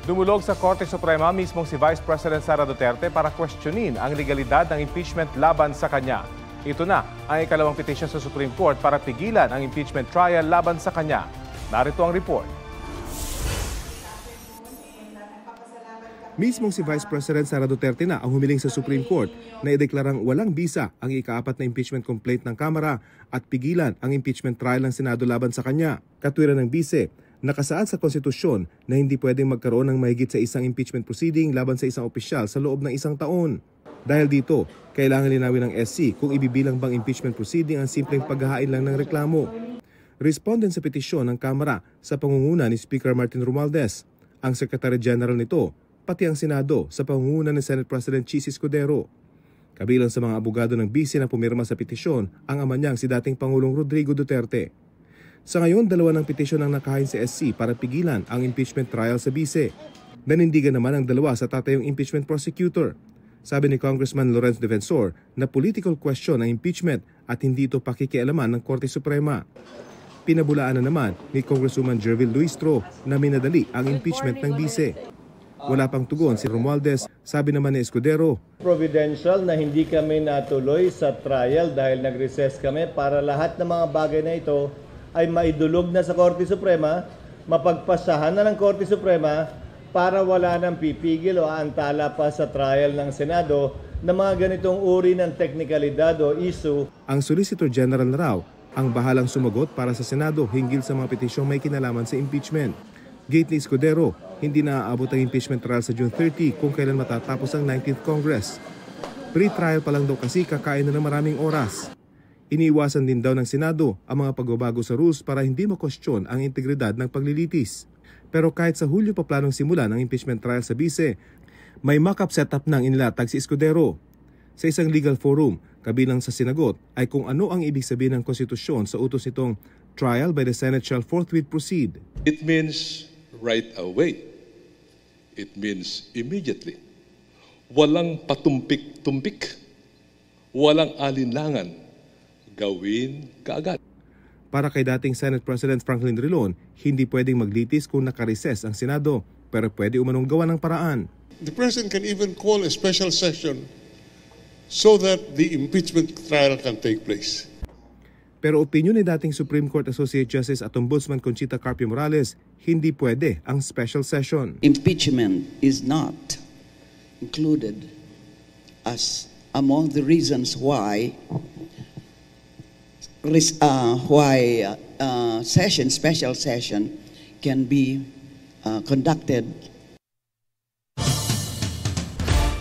Dumulog sa Korte Suprema mismong si Vice President Sara Duterte para questionin ang legalidad ng impeachment laban sa kanya. Ito na ang ikalawang petition sa Supreme Court para pigilan ang impeachment trial laban sa kanya. Narito ang report. Mismong si Vice President Sara Duterte na ang humiling sa Supreme Court na ideklarang walang bisa ang ika-4 na impeachment complaint ng Kamara at pigilan ang impeachment trial ng Senado laban sa kanya. Katwiran ng bise, nakasaad sa konstitusyon na hindi pwedeng magkaroon ng mahigit sa isang impeachment proceeding laban sa isang opisyal sa loob ng isang taon. Dahil dito, kailangan linawin ng SC kung ibibilang bang impeachment proceeding ang simpleng paghahain lang ng reklamo. Respondent sa petisyon ng Kamara sa pangunguna ni Speaker Martin Romualdez, ang Secretary General nito, pati ang Senado sa pangunguna ni Senate President Chis Escudero. Kabilang sa mga abogado ng bise na pumirma sa petisyon ang ama niyang si dating Pangulong Rodrigo Duterte. Sa ngayon, 2 ng petisyon ang nakahain sa SC para pigilan ang impeachment trial sa bise. Nanindigan naman ang 2 sa tatayong impeachment prosecutor. Sabi ni Congressman Lorenz Defensor na political question ang impeachment at hindi ito pakikialaman ng Korte Suprema. Pinabulaan na naman ni Congresswoman Jervil Luistro na minadali ang impeachment ng bise. Wala pang tugon si Romualdez, sabi naman ni Escudero. Providential na hindi kami natuloy sa trial dahil nag-recess kami para lahat ng mga bagay na ito ay maidulog na sa Korte Suprema, mapagpasahan na ng Korte Suprema para wala nang pipigil o aantala pa sa trial ng Senado na mga ganitong uri ng teknikalidad o issue. Ang Solicitor General na raw ang bahalang sumagot para sa Senado hinggil sa mga petisyong may kinalaman sa impeachment. Gate ni Escudero, hindi na aabot ang impeachment trial sa June 30 kung kailan matatapos ang 19th Congress. Pre-trial pa lang daw kasi kakain na ng maraming oras. Iniiwasan din daw ng Senado ang mga pagbabago sa rules para hindi makwestiyon ang integridad ng paglilitis. Pero kahit sa Hulyo pa planong simulan ang impeachment trial sa bise, may mock-up setup nang inilatag si Escudero. Sa isang legal forum, kabilang sa sinagot ay kung ano ang ibig sabihin ng konstitusyon sa utos nitong trial by the Senate shall forthwith proceed. It means right away. It means immediately. Walang patumpik-tumpik. Walang alinlangan. Gawin kaagad. Para kay dating Senate President Franklin Drilon, hindi pwedeng maglitis kung nakareses ang Senado, pero pwede umanong gawa ng paraan. The President can even call a special session so that the impeachment trial can take place. Pero opinyon ni dating Supreme Court Associate Justice at Ombudsman Conchita Carpio Morales, hindi pwede ang special session. Impeachment is not included as among the reasons why special session can be conducted.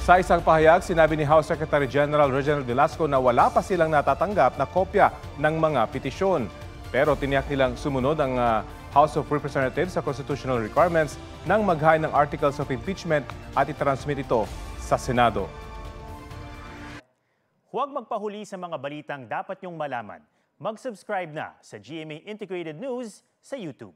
Sa isang pahayag, sinabi ni House Secretary General Reginald Velasco na wala pa silang natatanggap na kopya ng mga petisyon. Pero tiniyak nilang sumunod ang House of Representatives sa constitutional requirements nang maghain ng articles of impeachment at itransmit ito sa Senado. Huwag magpahuli sa mga balitang dapat niyong malaman. Mag-subscribe na sa GMA Integrated News sa YouTube.